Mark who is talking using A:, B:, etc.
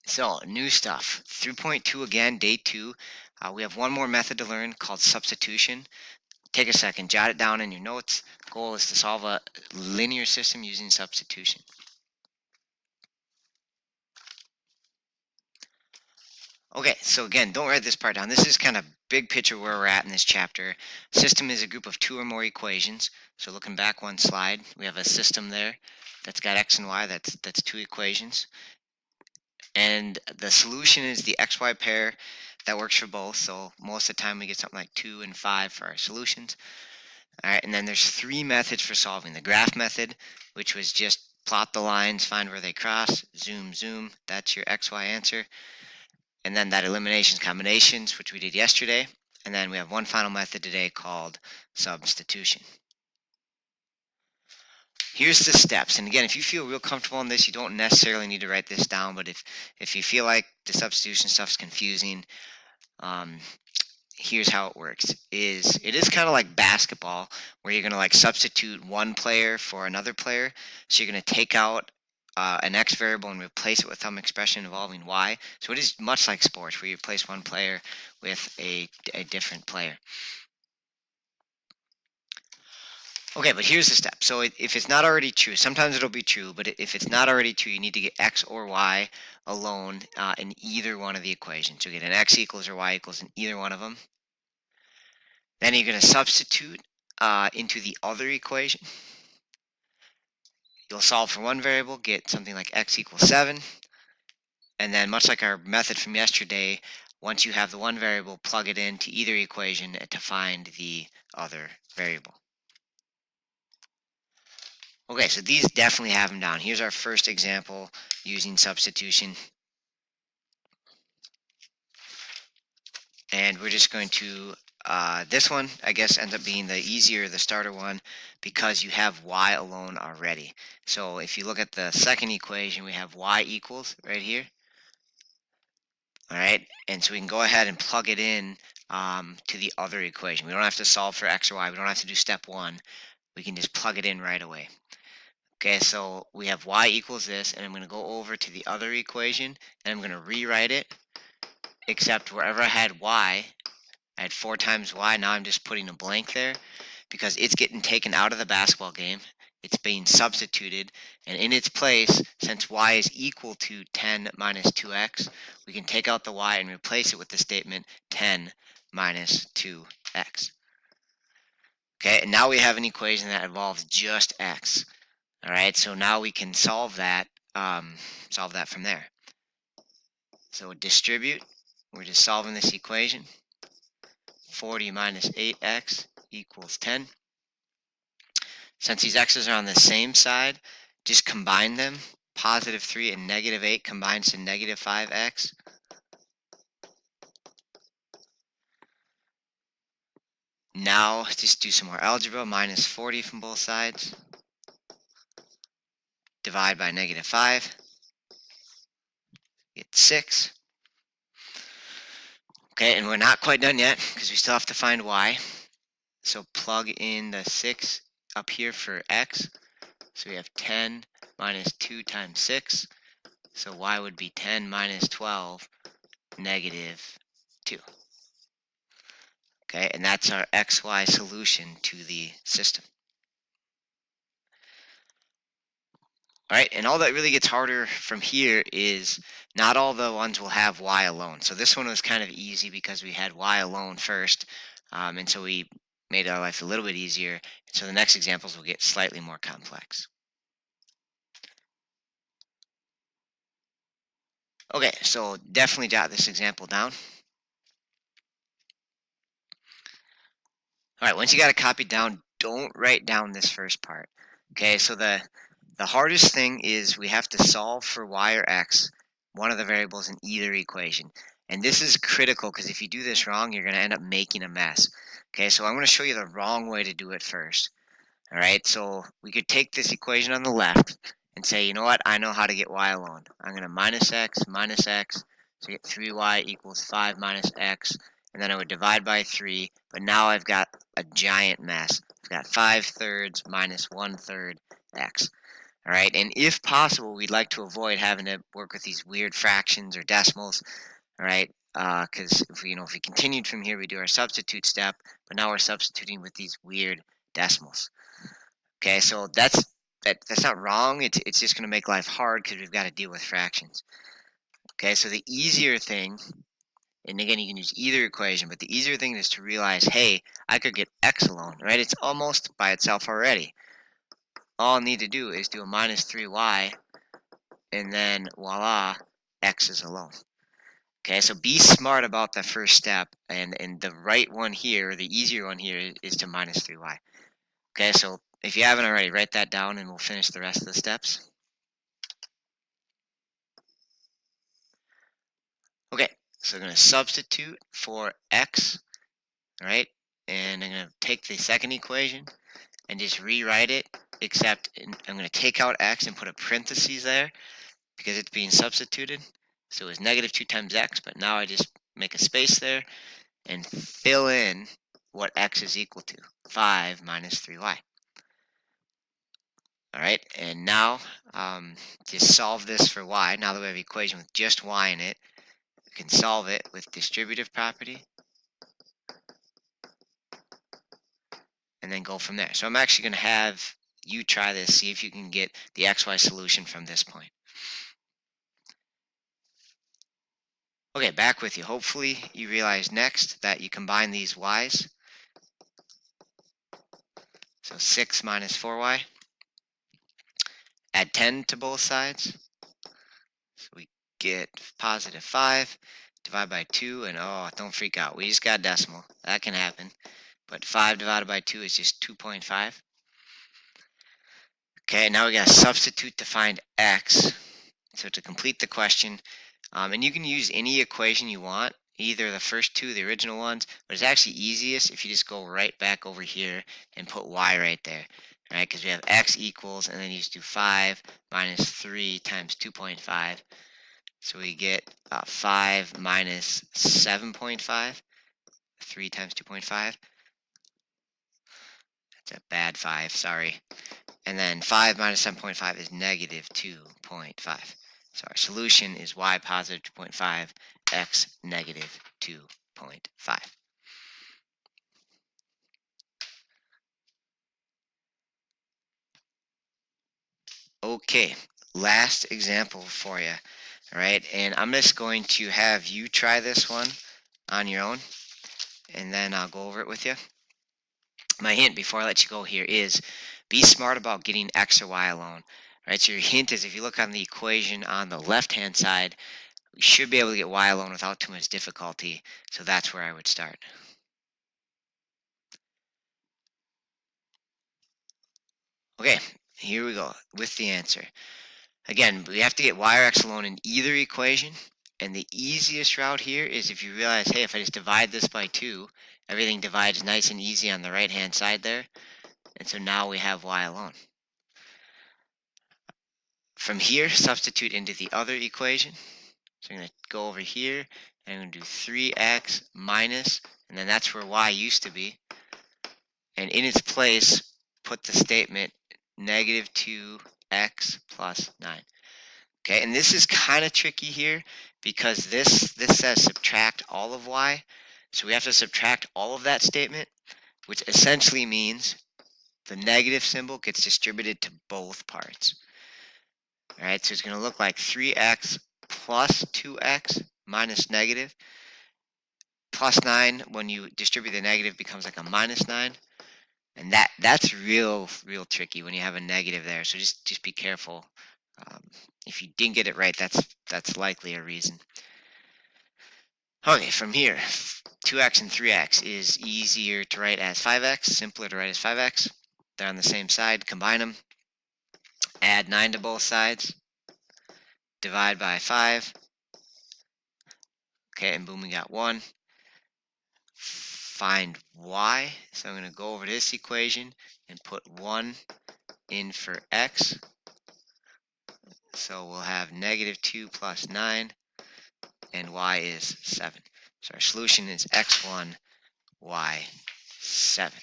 A: So, new stuff. 3.2 again, day 2. We have one more method to learn called substitution. Take a second, jot it down in your notes. Goal is to solve a linear system using substitution. Okay, so again, don't write this part down. This is kind of big picture where we're at in this chapter. System is a group of two or more equations. So looking back one slide, we have a system there that's got x and y. That's two equations. And the solution is the xy pair that works for both. So most of the time we get something like 2 and 5 for our solutions. All right, and then there's three methods for solving. The graph method, which was just plot the lines, find where they cross, zoom, zoom. That's your xy answer. And then that eliminations combinations, which we did yesterday. And then we have one final method today called substitution. Here's the steps. And again, if you feel real comfortable in this, you don't necessarily need to write this down. But if you feel like the substitution stuff's confusing, um, here's how it works. It is kind of like basketball, where you're gonna like substitute one player for another player. So you're gonna take out an x variable and replace it with some expression involving y. So it is much like sports, where you replace one player with a different player. Okay, but here's the step. So if it's not already true, sometimes it'll be true, but if it's not already true, you need to get x or y alone in either one of the equations. So get an x equals or y equals in either one of them. Then you're going to substitute into the other equation. You'll solve for one variable, get something like x equals 7. And then much like our method from yesterday, once you have the one variable, plug it into either equation to find the other variable. Okay, so these definitely have them down. Here's our first example using substitution. And we're just going to, this one, I guess, ends up being the easier, the starter one, because you have y alone already. So if you look at the second equation, we have y equals right here. All right, and so we can go ahead and plug it in to the other equation. We don't have to solve for x or y. We don't have to do step 1. We can just plug it in right away. Okay, so we have y equals this, and I'm going to go over to the other equation, and I'm going to rewrite it, except wherever I had y, I had 4 times y. Now I'm just putting a blank there because it's getting taken out of the basketball game. It's being substituted, and in its place, since y is equal to 10 minus 2x, we can take out the y and replace it with the statement 10 minus 2x. Okay, and now we have an equation that involves just x. All right, so now we can solve that from there. So distribute, we're just solving this equation. 40 minus 8x equals 10. Since these x's are on the same side, just combine them. Positive 3 and negative 8 combines to negative 5x. Now just do some more algebra. Minus 40 from both sides. Divide by negative 5. Get 6. Okay, and we're not quite done yet because we still have to find y. So plug in the 6 up here for x. So we have 10 minus 2 times 6. So y would be 10 minus 12, negative 2. Okay, and that's our xy solution to the system. All right, and all that really gets harder from here is not all the ones will have y alone. So this one was kind of easy because we had y alone first, and so we made our life a little bit easier. So the next examples will get slightly more complex. Okay, so definitely jot this example down. All right, once you got it copied down, don't write down this first part. Okay, so the hardest thing is we have to solve for y or x, one of the variables in either equation. And this is critical because if you do this wrong, you're going to end up making a mess. Okay, so I'm going to show you the wrong way to do it first. All right, so we could take this equation on the left and say, you know what, I know how to get y alone. I'm going to minus x, so get 3y equals 5 minus x, and then I would divide by 3, but now I've got a giant mess. I've got 5 thirds minus 1 third x. All right, and if possible, we'd like to avoid having to work with these weird fractions or decimals. All right, because if we continued from here, we do our substitute step, but now we're substituting with these weird decimals. Okay, so that's not wrong. It's just going to make life hard because we've got to deal with fractions. Okay, so the easier thing, and again, you can use either equation, but the easier thing is to realize, hey, I could get x alone, right? It's almost by itself already. All I need to do is do a minus 3y, and then voila, x is alone. Okay, so be smart about that first step, and the right one here, the easier one here, is to minus 3y. Okay, so if you haven't already, write that down, and we'll finish the rest of the steps. Okay, so I'm going to substitute for x, all right? And I'm going to take the second equation and just rewrite it, except I'm going to take out x and put a parentheses there because it's being substituted. So it's negative 2 times x, but now I just make a space there and fill in what x is equal to, 5 minus 3y. All right, and now just solve this for y. Now that we have an equation with just y in it, we can solve it with distributive property and then go from there. So I'm actually going to have you try this, see if you can get the xy solution from this point. Okay, back with you. Hopefully you realize next that you combine these y's. So 6 minus 4y. Add 10 to both sides. So we get positive 5. Divide by 2, and oh, don't freak out. We just got a decimal. That can happen. But 5 divided by 2 is just 2.5. Okay, now we got to substitute to find x. So to complete the question, and you can use any equation you want, either the first two, the original ones, but it's actually easiest if you just go right back over here and put y right there, right? Because we have x equals, and then you just do 5 minus 3 times 2.5. So we get 5 minus 7.5, 3 times 2.5. That's a bad 5, sorry. And then 5 minus 7.5 is negative 2.5. So our solution is y positive 2.5, x negative 2.5. Okay, last example for you. All right, and I'm just going to have you try this one on your own, and then I'll go over it with you. My hint before I let you go here is be smart about getting x or y alone. All right, so your hint is if you look on the equation on the left-hand side, we should be able to get y alone without too much difficulty, so that's where I would start. Okay, here we go with the answer. Again, we have to get y or x alone in either equation, and the easiest route here is if you realize, hey, if I just divide this by 2, everything divides nice and easy on the right-hand side there, and so now we have y alone. From here, substitute into the other equation. So I'm going to go over here, and I'm going to do 3x minus, and then that's where y used to be. And in its place, put the statement negative 2x plus 9. Okay, and this is kind of tricky here because this says subtract all of y. So we have to subtract all of that statement, which essentially means the negative symbol gets distributed to both parts. All right, so it's going to look like 3x plus 2x minus negative. Plus 9, when you distribute the negative, becomes like a minus 9. And that's real tricky when you have a negative there. So just be careful. If you didn't get it right, that's likely a reason. Okay, from here, 2x and 3x is easier to write as 5x, simpler to write as 5x. They're on the same side, combine them. Add 9 to both sides. Divide by 5. Okay, and boom, we got 1. Find y. So I'm going to go over this equation and put 1 in for x. So we'll have negative 2 plus 9, and y is 7. So our solution is x1, y 7.